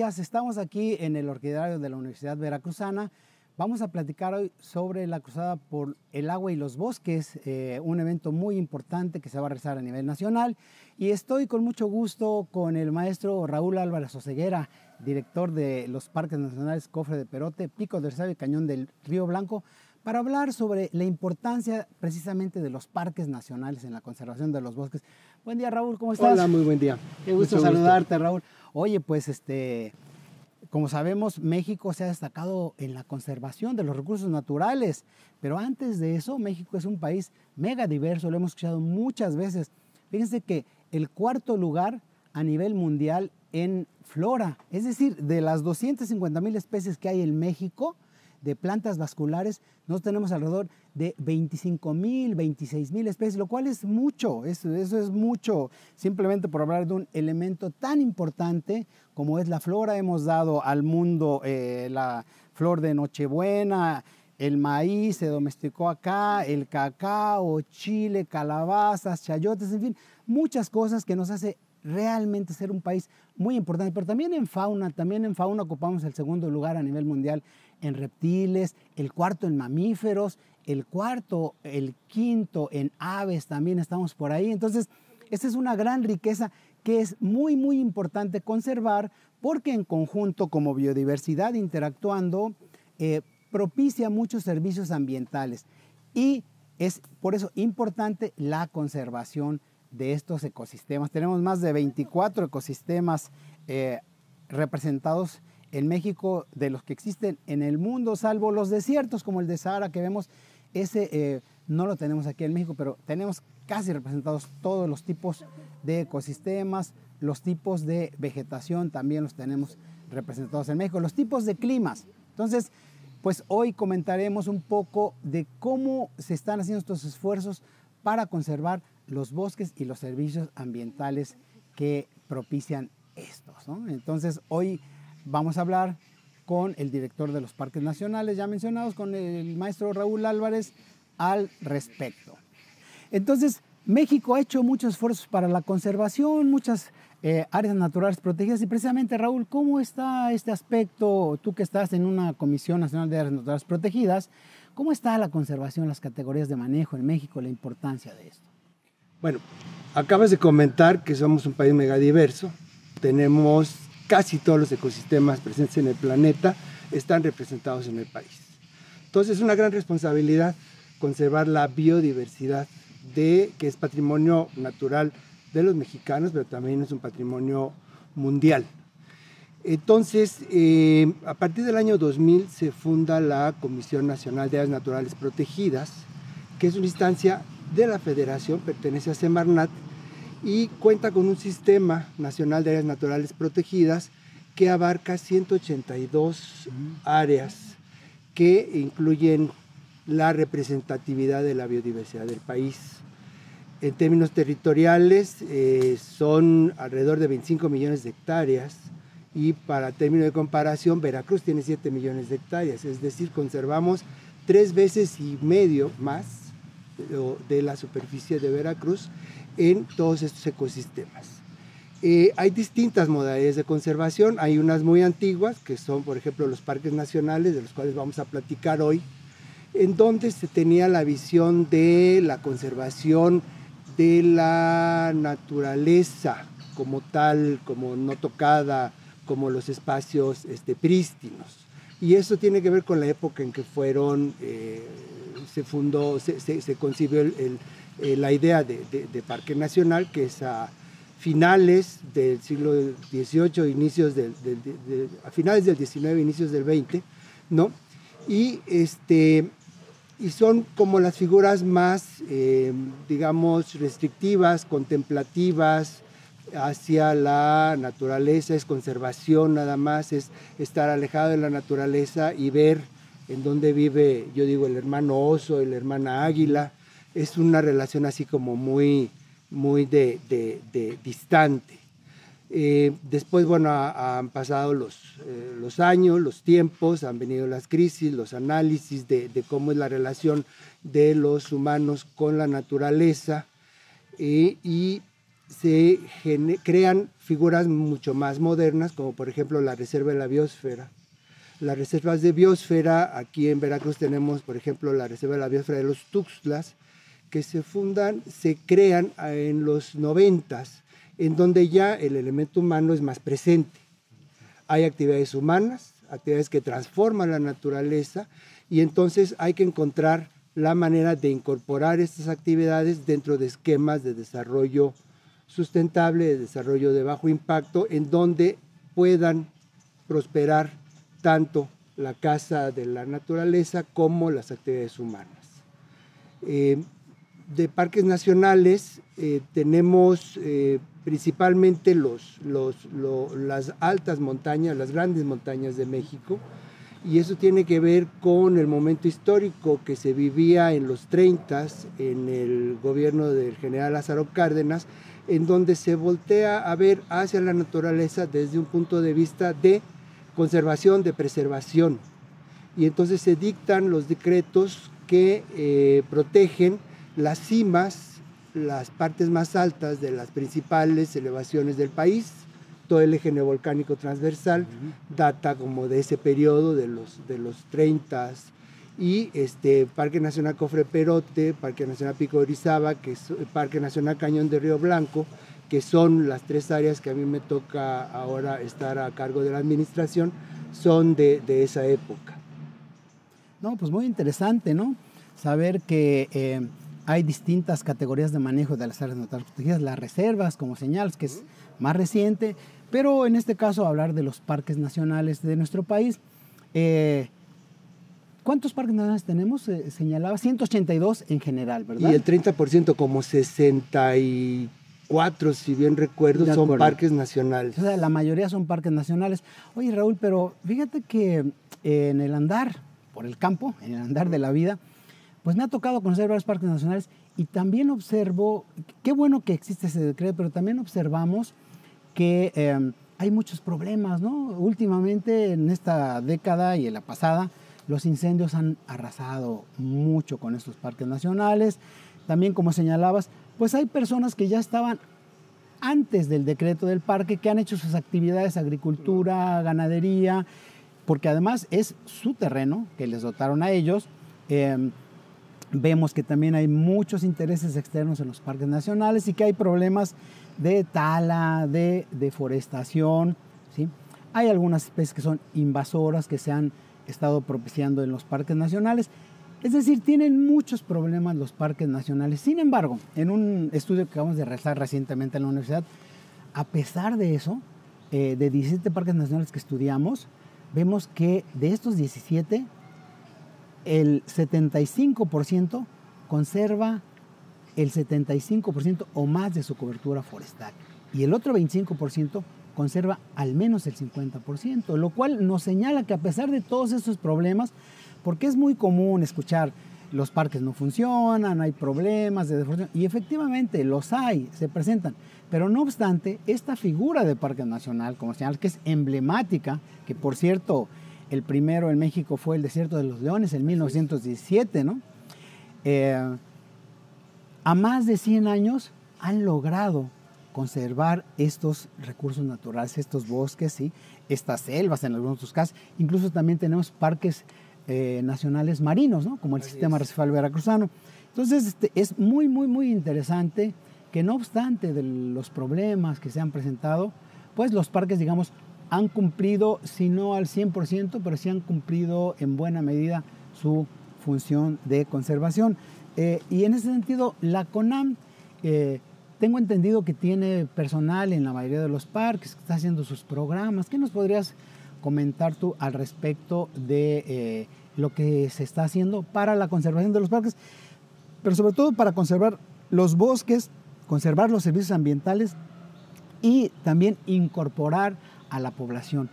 días. Estamos aquí en el Orquideario de la Universidad Veracruzana. Vamos a platicar hoy sobre la Cruzada por el Agua y los Bosques, un evento muy importante que se va a realizar a nivel nacional. Y estoy con mucho gusto con el maestro Raúl Álvarez Oseguera, director de los Parques Nacionales Cofre de Perote, Pico del Orzado y Cañón del Río Blanco, para hablar sobre la importancia precisamente de los parques nacionales en la conservación de los bosques. Buen día, Raúl, ¿cómo estás? Hola, muy buen día. Qué gusto saludarte, Raúl. Oye, pues como sabemos, México se ha destacado en la conservación de los recursos naturales, pero antes de eso, México es un país mega diverso, lo hemos escuchado muchas veces. Fíjense que el cuarto lugar a nivel mundial en flora, es decir, de las 250,000 especies que hay en México, de plantas vasculares, nosotros tenemos alrededor de 25,000, 26,000 especies, lo cual es mucho, eso es mucho, simplemente por hablar de un elemento tan importante como es la flora. Hemos dado al mundo la flor de Nochebuena, el maíz se domesticó acá, el cacao, chile, calabazas, chayotes, en fin, muchas cosas que nos hace realmente ser un país muy importante, pero también en fauna ocupamos el segundo lugar a nivel mundial en reptiles, el cuarto en mamíferos, el quinto en aves, también estamos por ahí. Entonces, esta es una gran riqueza que es muy, muy importante conservar porque en conjunto, como biodiversidad interactuando, propicia muchos servicios ambientales y es por eso importante la conservación de estos ecosistemas. Tenemos más de 24 ecosistemas representados en México de los que existen en el mundo, salvo los desiertos como el de Sahara que vemos. Ese no lo tenemos aquí en México, pero tenemos casi representados todos los tipos de ecosistemas, los tipos de vegetación también los tenemos representados en México, los tipos de climas. Entonces, pues hoy comentaremos un poco de cómo se están haciendo estos esfuerzos para conservar los bosques y los servicios ambientales que propician estos, ¿no? Entonces, hoy vamos a hablar con el director de los parques nacionales, ya mencionados, con el maestro Raúl Álvarez, al respecto. Entonces, México ha hecho muchos esfuerzos para la conservación, muchas áreas naturales protegidas, y precisamente, Raúl, ¿cómo está este aspecto? Tú que estás en una Comisión Nacional de Áreas Naturales Protegidas, ¿cómo está la conservación, las categorías de manejo en México, la importancia de esto? Bueno, acabas de comentar que somos un país megadiverso, tenemos casi todos los ecosistemas presentes en el planeta, están representados en el país. Entonces es una gran responsabilidad conservar la biodiversidad que es patrimonio natural de los mexicanos, pero también es un patrimonio mundial. Entonces, a partir del año 2000 se funda la Comisión Nacional de Áreas Naturales Protegidas, que es una instancia de la Federación, pertenece a Semarnat, y cuenta con un sistema nacional de áreas naturales protegidas que abarca 182 áreas que incluyen la representatividad de la biodiversidad del país. En términos territoriales son alrededor de 25 millones de hectáreas y para término de comparación Veracruz tiene 7 millones de hectáreas, es decir, conservamos 3,5 veces más de la superficie de Veracruz en todos estos ecosistemas. Hay distintas modalidades de conservación, hay unas muy antiguas que son, por ejemplo, los parques nacionales, de los cuales vamos a platicar hoy, en donde se tenía la visión de la conservación de la naturaleza como tal, como no tocada, como los espacios prístinos. Y eso tiene que ver con la época en que se concibió la idea de Parque Nacional, que es a finales del siglo XVIII, a finales del XIX, inicios del XX, ¿no? Y son como las figuras más, digamos, restrictivas, contemplativas hacia la naturaleza, es conservación nada más, es estar alejado de la naturaleza y ver en dónde vive, yo digo, el hermano oso, la hermana águila. Es una relación así como muy distante. Después, bueno, han pasado los años, los tiempos, han venido las crisis, los análisis de cómo es la relación de los humanos con la naturaleza y se crean figuras mucho más modernas, como por ejemplo la Reserva de la Biosfera. Las reservas de biosfera, aquí en Veracruz tenemos, por ejemplo, la Reserva de la Biosfera de los Tuxtlas, que se crean en los 90s, en donde ya el elemento humano es más presente. Hay actividades humanas, actividades que transforman la naturaleza, y entonces hay que encontrar la manera de incorporar estas actividades dentro de esquemas de desarrollo sustentable, de desarrollo de bajo impacto, en donde puedan prosperar tanto la casa de la naturaleza como las actividades humanas. De parques nacionales tenemos principalmente las altas montañas, las grandes montañas de México, y eso tiene que ver con el momento histórico que se vivía en los 30s en el gobierno del general Lázaro Cárdenas, en donde se voltea a ver hacia la naturaleza desde un punto de vista de conservación, de preservación, y entonces se dictan los decretos que protegen las cimas, las partes más altas de las principales elevaciones del país. Todo el eje neovolcánico transversal data como de ese periodo de los 30s, y Parque Nacional Cofre Perote, Parque Nacional Pico de Orizaba, que es Parque Nacional Cañón de Río Blanco, que son las 3 áreas que a mí me toca ahora estar a cargo de la administración, son de esa época. No, pues muy interesante, ¿no? Saber que hay distintas categorías de manejo de las áreas naturales protegidas, las reservas, como señalas, que es más reciente, pero en este caso hablar de los parques nacionales de nuestro país. ¿Cuántos parques nacionales tenemos? Señalaba 182 en general, ¿verdad? Y el 30%, como 64, si bien recuerdo, son parques nacionales. O sea, la mayoría son parques nacionales. Oye, Raúl, pero fíjate que en el andar por el campo, en el andar de la vida, pues me ha tocado conocer varios parques nacionales y también observo, qué bueno que existe ese decreto, pero también observamos que hay muchos problemas, ¿no? Últimamente, en esta década y en la pasada, los incendios han arrasado mucho con estos parques nacionales. También, como señalabas, pues hay personas que ya estaban antes del decreto del parque, que han hecho sus actividades, agricultura, ganadería, porque además es su terreno que les dotaron a ellos. Vemos que también hay muchos intereses externos en los parques nacionales y que hay problemas de tala, de deforestación, ¿sí? Hay algunas especies que son invasoras que se han estado propiciando en los parques nacionales. Es decir, tienen muchos problemas los parques nacionales. Sin embargo, en un estudio que acabamos de realizar recientemente en la universidad, a pesar de eso, de 17 parques nacionales que estudiamos, vemos que de estos 17, el 75% conserva el 75% o más de su cobertura forestal, y el otro 25% conserva al menos el 50%, lo cual nos señala que a pesar de todos estos problemas, porque es muy común escuchar los parques no funcionan, hay problemas de deforestación, y efectivamente los hay, se presentan, pero no obstante, esta figura de parque nacional, como señal, que es emblemática, que por cierto, el primero en México fue el Desierto de los Leones en 1917, ¿no? A más de 100 años han logrado conservar estos recursos naturales, estos bosques, ¿sí? Estas selvas en algunos de sus casos. Incluso también tenemos parques nacionales marinos, ¿no? Como el Sistema Arrecife Veracruzano. Entonces, es muy, muy, muy interesante que no obstante de los problemas que se han presentado, pues los parques, digamos, han cumplido, si no al 100%, pero sí han cumplido en buena medida su función de conservación. Y en ese sentido, la CONAM, tengo entendido que tiene personal en la mayoría de los parques, que está haciendo sus programas. ¿Qué nos podrías comentar tú al respecto de lo que se está haciendo para la conservación de los parques, pero sobre todo para conservar los bosques, conservar los servicios ambientales y también incorporar a la población?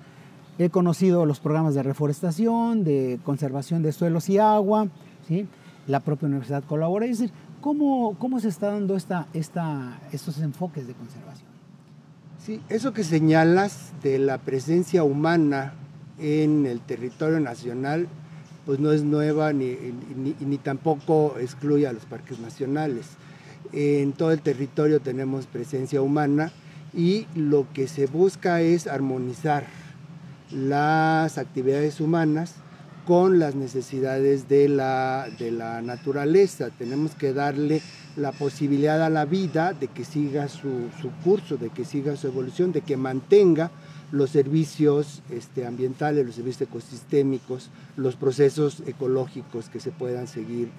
He conocido los programas de reforestación, de conservación de suelos y agua, ¿sí? La propia universidad colabora. Es decir, ¿cómo se está dando estos enfoques de conservación? Sí, eso que señalas de la presencia humana en el territorio nacional, pues no es nueva ni tampoco excluye a los parques nacionales. En todo el territorio tenemos presencia humana y lo que se busca es armonizar las actividades humanas con las necesidades de la naturaleza. Tenemos que darle la posibilidad a la vida de que siga su curso, de que siga su evolución, de que mantenga los servicios ambientales, los servicios ecosistémicos, los procesos ecológicos que se puedan seguir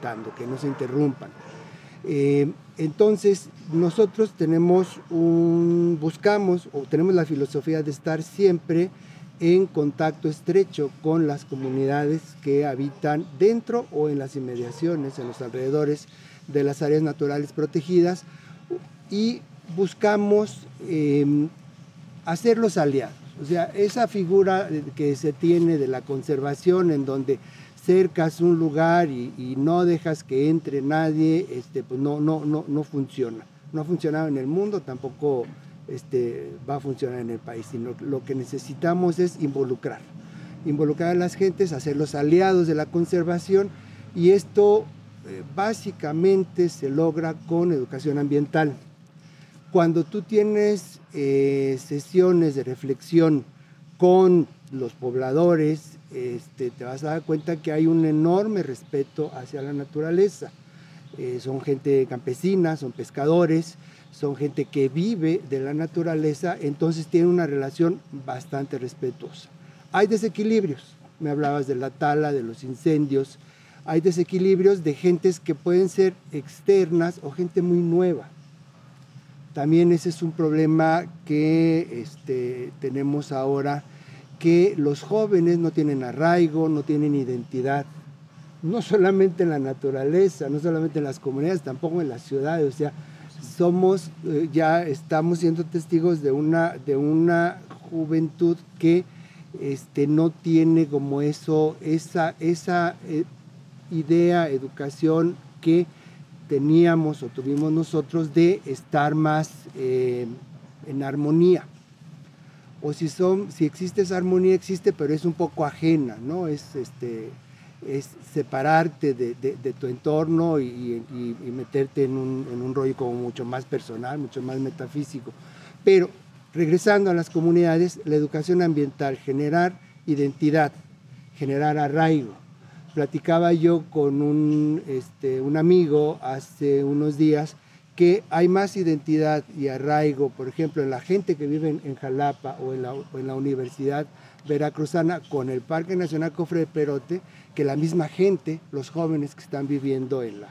dando, que no se interrumpan. Entonces nosotros tenemos la filosofía de estar siempre en contacto estrecho con las comunidades que habitan dentro o en las inmediaciones, en los alrededores de las áreas naturales protegidas, y buscamos hacerlos aliados. O sea, esa figura que se tiene de la conservación, en donde cercas un lugar y no dejas que entre nadie, pues no funciona. No ha funcionado en el mundo, tampoco va a funcionar en el país, sino lo que necesitamos es involucrar a las gentes, hacerlos aliados de la conservación, y esto básicamente se logra con educación ambiental. Cuando tú tienes sesiones de reflexión con los pobladores, te vas a dar cuenta que hay un enorme respeto hacia la naturaleza. Son gente campesina, son pescadores, son gente que vive de la naturaleza, entonces tienen una relación bastante respetuosa. Hay desequilibrios, me hablabas de la tala, de los incendios, hay desequilibrios de gentes que pueden ser externas o gente muy nueva. También ese es un problema que tenemos ahora, que los jóvenes no tienen arraigo, no tienen identidad, no solamente en la naturaleza, no solamente en las comunidades, tampoco en las ciudades. O sea, ya estamos siendo testigos de una juventud que no tiene como esa idea, educación que teníamos o tuvimos nosotros de estar más en armonía. O si existe esa armonía, existe, pero es un poco ajena, ¿no? Es separarte de tu entorno y meterte en un rollo como mucho más personal, mucho más metafísico. Pero regresando a las comunidades, la educación ambiental, generar identidad, generar arraigo. Platicaba yo con un amigo hace unos días que hay más identidad y arraigo, por ejemplo, en la gente que vive en Jalapa o en la Universidad Veracruzana con el Parque Nacional Cofre de Perote, que la misma gente, los jóvenes que están viviendo en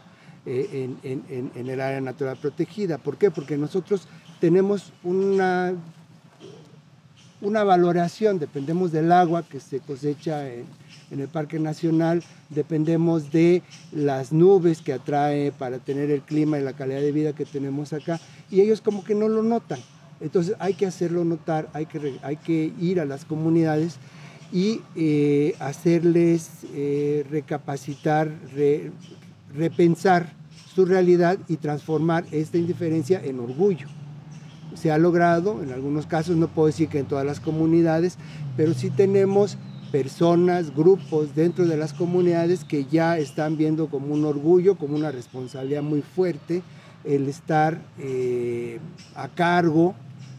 el área natural protegida. ¿Por qué? Porque nosotros tenemos una valoración, dependemos del agua que se cosecha en el Parque Nacional, dependemos de las nubes que atrae para tener el clima y la calidad de vida que tenemos acá, y ellos como que no lo notan. Entonces hay que hacerlo notar, hay que ir a las comunidades y hacerles recapacitar, repensar su realidad y transformar esta indiferencia en orgullo. Se ha logrado, en algunos casos, no puedo decir que en todas las comunidades, pero sí tenemos personas, grupos dentro de las comunidades que ya están viendo como un orgullo, como una responsabilidad muy fuerte, el estar a cargo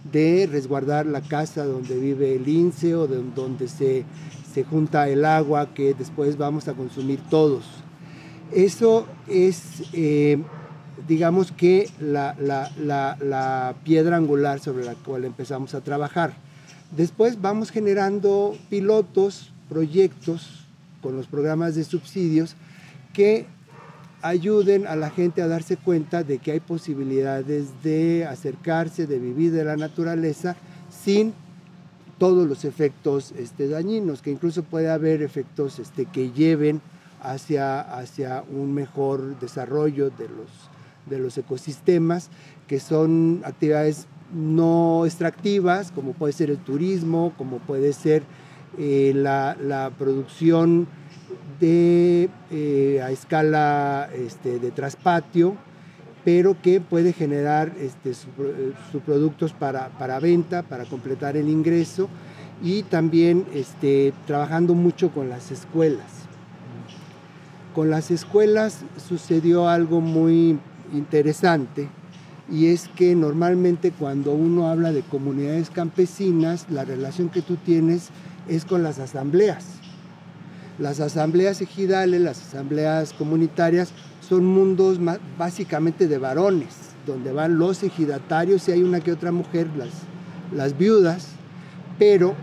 de resguardar la casa donde vive el lince o donde se junta el agua que después vamos a consumir todos. Eso es, digamos que la piedra angular sobre la cual empezamos a trabajar. Después vamos generando pilotos, proyectos con los programas de subsidios que ayuden a la gente a darse cuenta de que hay posibilidades de acercarse, de vivir de la naturaleza sin todos los efectos dañinos, que incluso puede haber efectos que lleven hacia un mejor desarrollo de los ecosistemas, que son actividades no extractivas, como puede ser el turismo, como puede ser la producción a escala de traspatio, pero que puede generar sus productos para venta, para completar el ingreso, y también trabajando mucho con las escuelas. Con las escuelas sucedió algo muy interesante, y es que normalmente cuando uno habla de comunidades campesinas, la relación que tú tienes es con las asambleas. Las asambleas ejidales, las asambleas comunitarias, son mundos básicamente de varones, donde van los ejidatarios y hay una que otra mujer, las viudas, pero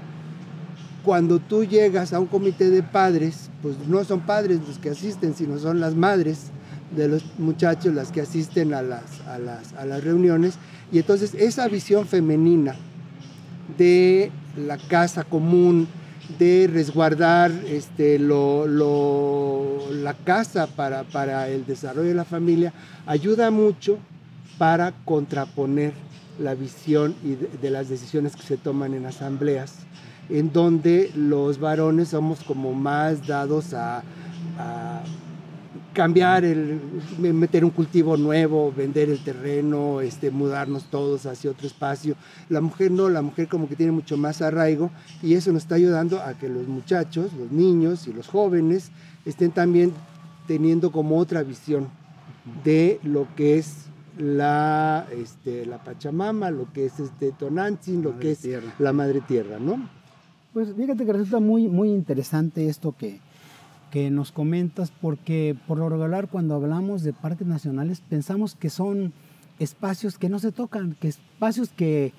cuando tú llegas a un comité de padres, pues no son padres los que asisten, sino son las madres de los muchachos las que asisten a las reuniones, y entonces esa visión femenina de la casa común, de resguardar la casa para el desarrollo de la familia, ayuda mucho para contraponer la visión de las decisiones que se toman en asambleas, en donde los varones somos como más dados a cambiar, meter un cultivo nuevo, vender el terreno, mudarnos todos hacia otro espacio. La mujer no, la mujer como que tiene mucho más arraigo, y eso nos está ayudando a que los muchachos, los niños y los jóvenes estén también teniendo como otra visión de lo que es la Pachamama, lo que es Tonantzin, lo que es la Madre Tierra, ¿no? Pues fíjate que resulta muy, muy interesante esto que nos comentas, porque por lo regular cuando hablamos de parques nacionales pensamos que son espacios que no se tocan, que espacios que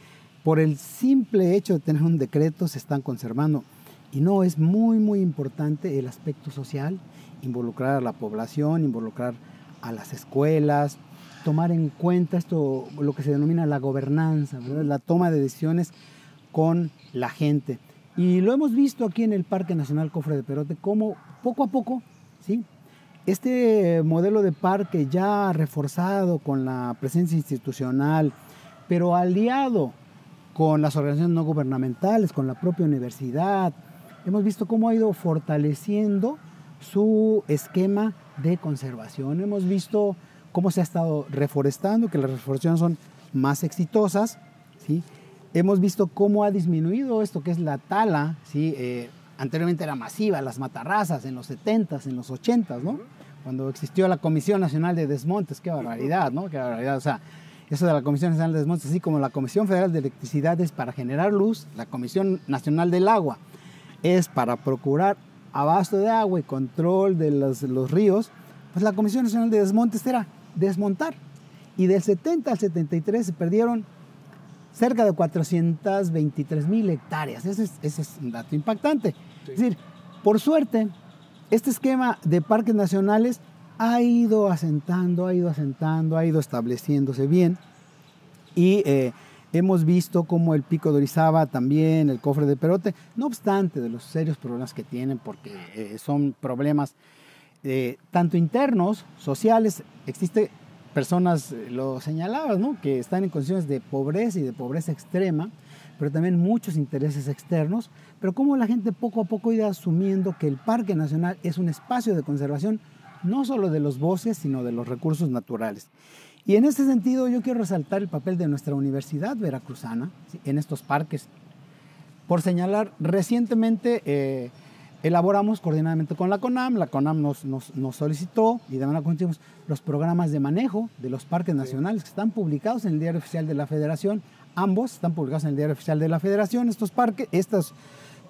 por el simple hecho de tener un decreto se están conservando. Y no, es muy, muy importante el aspecto social, involucrar a la población, involucrar a las escuelas, tomar en cuenta esto, lo que se denomina la gobernanza, ¿verdad? La toma de decisiones con la gente. Y lo hemos visto aquí en el Parque Nacional Cofre de Perote, cómo poco a poco, ¿sí?, este modelo de parque ya reforzado con la presencia institucional, pero aliado con las organizaciones no gubernamentales, con la propia universidad, hemos visto cómo ha ido fortaleciendo su esquema de conservación. Hemos visto cómo se ha estado reforestando, que las reforestaciones son más exitosas, ¿sí? Hemos visto cómo ha disminuido esto que es la tala, ¿sí? Anteriormente era masiva, las matarrazas en los 70s, en los 80s, ¿no? Cuando existió la Comisión Nacional de Desmontes, qué barbaridad, ¿no? Qué barbaridad, o sea, eso de la Comisión Nacional de Desmontes, así como la Comisión Federal de Electricidad es para generar luz, la Comisión Nacional del Agua es para procurar abasto de agua y control de los ríos, pues la Comisión Nacional de Desmontes era desmontar. Y del 70 al 73 se perdieron cerca de 423,000 hectáreas. Ese es un dato impactante. Sí. Es decir, por suerte, este esquema de parques nacionales ha ido asentando, ha ido estableciéndose bien. Y hemos visto como el Pico de Orizaba, también el Cofre de Perote, no obstante de los serios problemas que tienen, porque son problemas tanto internos, sociales, existe personas, lo señalabas, ¿no?, que están en condiciones de pobreza y de pobreza extrema, pero también muchos intereses externos, pero cómo la gente poco a poco ha ido asumiendo que el Parque Nacional es un espacio de conservación no solo de los bosques, sino de los recursos naturales. Y en este sentido yo quiero resaltar el papel de nuestra Universidad Veracruzana, ¿sí?, en estos parques. Por señalar, recientemente elaboramos coordinadamente con la CONAM nos solicitó y de manera conjunta los programas de manejo de los parques nacionales que están publicados en el Diario Oficial de la Federación. Ambos están publicados en el Diario Oficial de la Federación, estos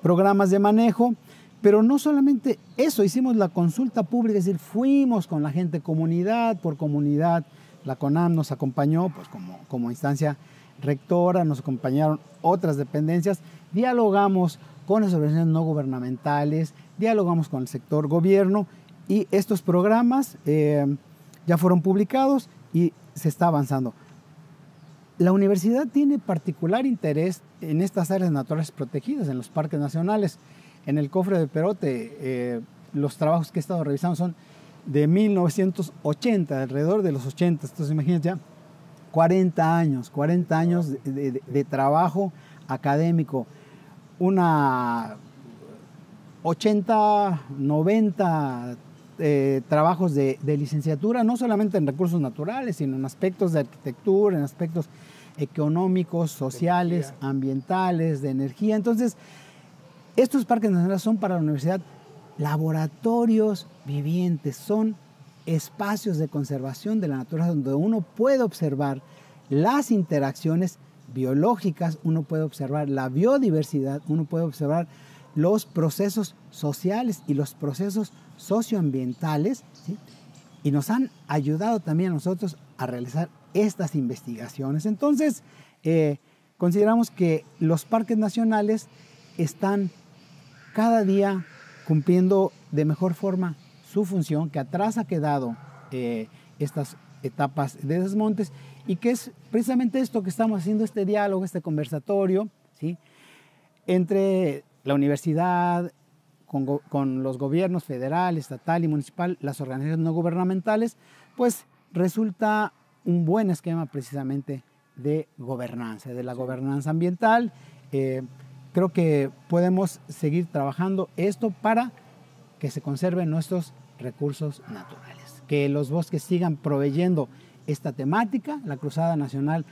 programas de manejo. Pero no solamente eso, hicimos la consulta pública, es decir, fuimos con la gente comunidad por comunidad. La CONAM nos acompañó pues, como instancia rectora, nos acompañaron otras dependencias, dialogamos con las organizaciones no gubernamentales, dialogamos con el sector gobierno, y estos programas ya fueron publicados y se está avanzando. La universidad tiene particular interés en estas áreas naturales protegidas, en los parques nacionales. En el Cofre de Perote, los trabajos que he estado revisando son de 1980, alrededor de los 80, entonces imagínate ya, 40 años de trabajo académico, una 80, 90 trabajos de licenciatura, no solamente en recursos naturales, sino en aspectos de arquitectura, en aspectos económicos, sociales, ambientales, de energía. Entonces, estos parques nacionales son para la universidad laboratorios vivientes, son espacios de conservación de la naturaleza donde uno puede observar las interacciones biológicas, uno puede observar la biodiversidad, uno puede observar los procesos sociales y los procesos socioambientales, ¿sí? Y nos han ayudado también a nosotros a realizar estas investigaciones. Entonces, consideramos que los parques nacionales están cada día cumpliendo de mejor forma su función, que atrás ha quedado estas etapas de desmontes, y que es precisamente esto que estamos haciendo, este diálogo, este conversatorio, ¿sí? Entre la universidad, con los gobiernos federal, estatal y municipal, las organizaciones no gubernamentales, pues resulta un buen esquema precisamente de gobernanza, de la gobernanza ambiental. Creo que podemos seguir trabajando esto para que se conserven nuestros recursos naturales, que los bosques sigan proveyendo esta temática, la Cruzada Nacional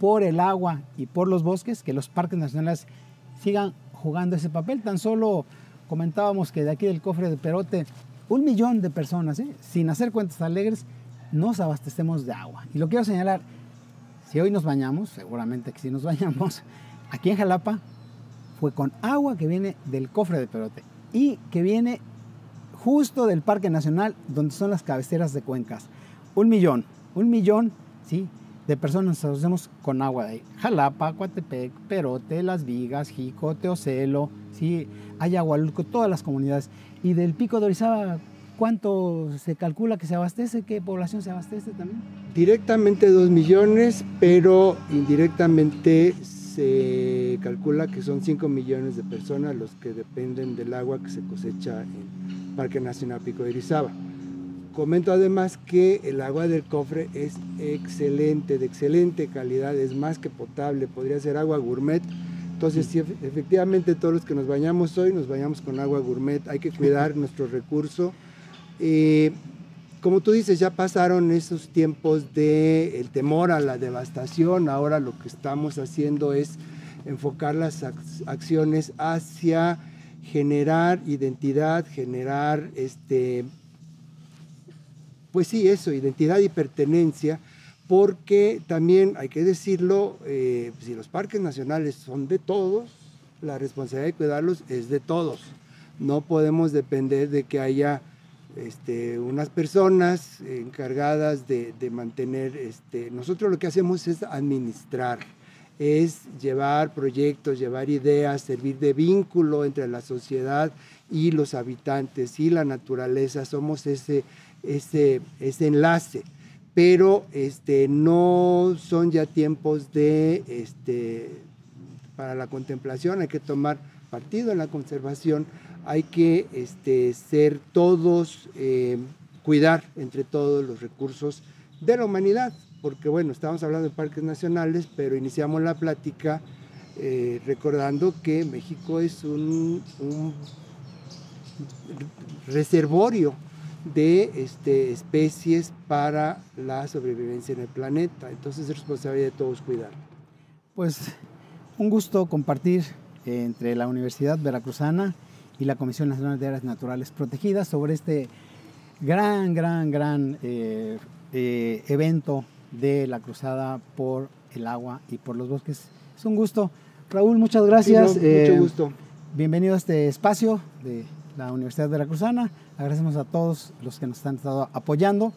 por el agua y por los bosques, que los parques nacionales sigan jugando ese papel. Tan solo comentábamos que de aquí del Cofre de Perote, 1 millón de personas, sin hacer cuentas alegres, nos abastecemos de agua. Y lo quiero señalar, si hoy nos bañamos, seguramente que si nos bañamos, aquí en Jalapa fue con agua que viene del Cofre de Perote y que viene justo del Parque Nacional, donde son las cabeceras de cuencas. 1 millón, ¿sí?, de personas nos abastecemos con agua de ahí. Jalapa, Coatepec, Perote, Las Vigas, Jico, Teocelo, ¿sí?, Ayahualulco, todas las comunidades. Y del Pico de Orizaba, ¿cuánto se calcula que se abastece? ¿Qué población se abastece también? Directamente 2 millones, pero indirectamente se calcula que son 5 millones de personas los que dependen del agua que se cosecha en Parque Nacional Pico de Orizaba. Comento además que el agua del cofre es excelente, de excelente calidad, es más que potable, podría ser agua gourmet. Entonces, sí, efectivamente, todos los que nos bañamos hoy, nos bañamos con agua gourmet. Hay que cuidar nuestro recurso. Como tú dices, ya pasaron esos tiempos del temor a la devastación. Ahora lo que estamos haciendo es enfocar las acciones hacia generar identidad, generar pues sí, eso, identidad y pertenencia, porque también hay que decirlo, si los parques nacionales son de todos, la responsabilidad de cuidarlos es de todos. No podemos depender de que haya unas personas encargadas de mantener, nosotros lo que hacemos es administrar, es llevar proyectos, llevar ideas, servir de vínculo entre la sociedad y los habitantes y la naturaleza. Somos ese enlace, pero no son ya tiempos para la contemplación. Hay que tomar partido en la conservación, hay que ser todos, cuidar entre todos los recursos de la humanidad, porque bueno, estamos hablando de parques nacionales, pero iniciamos la plática recordando que México es un reservorio de especies para la sobrevivencia en el planeta. Entonces es responsabilidad de todos cuidar. Pues un gusto compartir entre la Universidad Veracruzana y la Comisión Nacional de Áreas Naturales Protegidas sobre este gran evento de la Cruzada por el agua y por los bosques. Es un gusto. Raúl, muchas gracias. Sí, no, mucho gusto. Bienvenido a este espacio de la Universidad Veracruzana. Agradecemos a todos los que nos han estado apoyando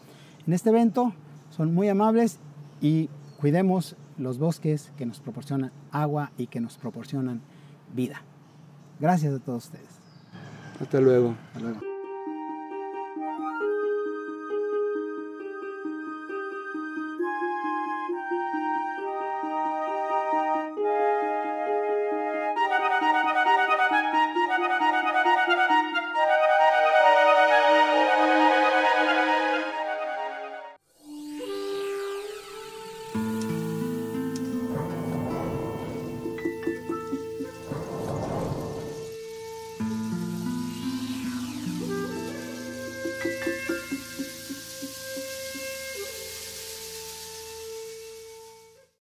en este evento. Son muy amables y cuidemos los bosques que nos proporcionan agua y que nos proporcionan vida. Gracias a todos ustedes. Hasta luego. Hasta luego.